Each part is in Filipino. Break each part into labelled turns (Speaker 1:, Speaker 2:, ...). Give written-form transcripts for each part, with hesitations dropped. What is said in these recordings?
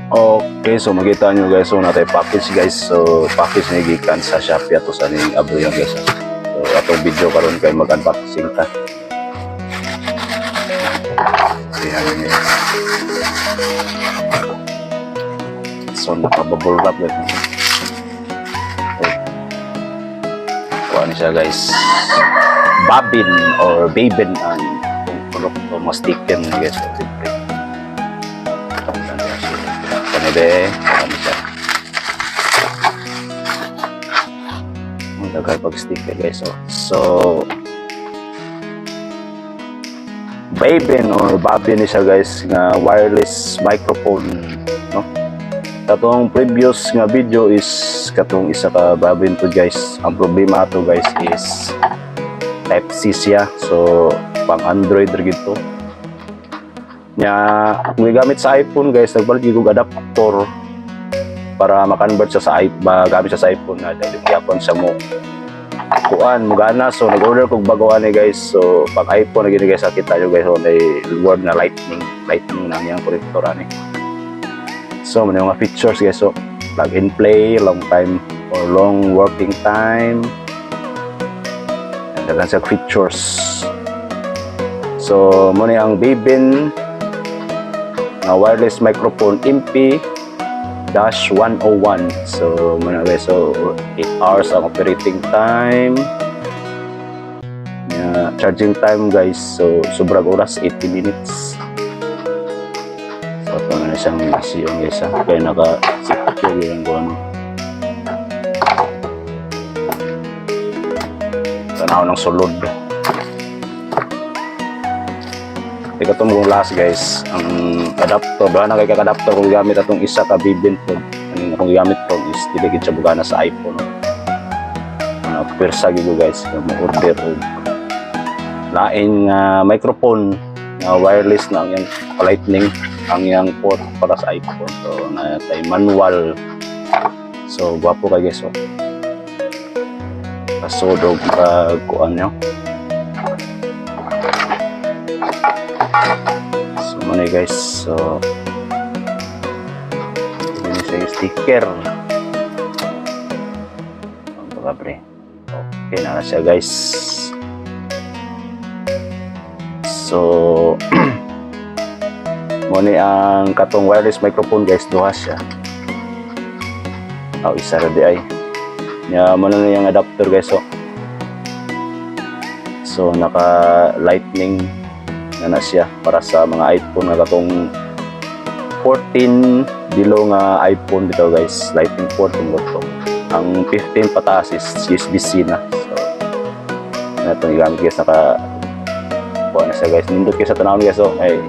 Speaker 1: Okay, so makita nyo guys, so natay package guys. So package na gikan sa Shopee ato sa ning abro yan guys. So atong video karon kay mag-unboxing ta. Ayan guys. So nakabubble wrap guys. Okay. Kuha ni siya guys. Babin or Babin ang product o mas sticker na guys. So, siyempre. Kanebe, ano siya. Magdagay pag-sticker guys. So, Babin or Babin siya guys nga wireless microphone, no? Katong previous nga video is katong isa ka Babin to guys. Ang problema ato guys is Type-C siya. So, pang Android rin ito. Nya kung gamit sa iPhone guys, nagbalit yung adapter para ma-convert siya sa gamit siya sa iPhone na dahil yapon siya mo kuan mo gana. So nag-order kog bagoan ni guys. So pag iPhone na gini guys, kita nyo guys, so may word na lightning nang yang connector ani. So may mga features guys. So plug and play, long time or long working time, and sa features. So mo ni ang Babin na wireless microphone MP-101. So muna guys, so 8 hours ang operating time. Charging time guys, so sobrang oras 80 minutes. So ito na siyang yung guys, kaya naka-secure yung buwan. Tanaw ng sulod. Ika itong mong last guys, ang adapter, ba na kay kaka-adapter kung gamit atong isa ka Babin po. Kung gamit po is diligid siya bugana sa iPhone. Pwersa gitu guys, kung order o lain nga microphone na wireless na ang yung lightning, ang yung port para sa iPhone. So natay manual. So gwapo kay guys. So kasodog kuan nyo. So muna guys, so ini sa sticker. Okay na siya guys. So muna ang katong wireless microphone guys, duha siya. Isa ra di ay. Muna na yung adapter guys. So naka lightning na siya para sa mga iPhone na katong 14 below nga iPhone dito guys, lightning port ang to. Ang 15 pataas is USB-C na. So na itong igamit guys, naka kuha na siya guys, nindot kayo sa tanawin guys. So ay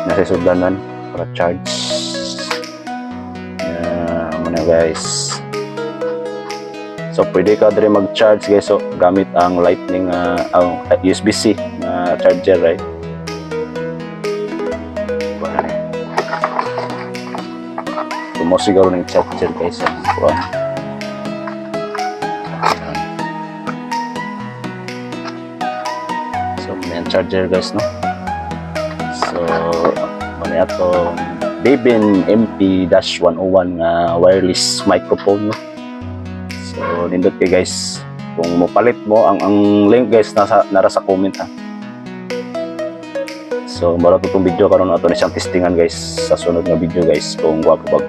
Speaker 1: nasa sudlanan para charge muna guys. So pwede ka rin mag-charge guys, so gamit ang lightning ang USB-C na charger, right? So mo siguro ng charger guys. So may charger guys, no? So muna itong Babin MP-101 nga wireless microphone, no? So nindot kayo guys, kung mapalit mo ang link guys nara sa comment ha. So mara to tong video karon ato ni siyang testingan guys sa sunod nga video guys kung wapo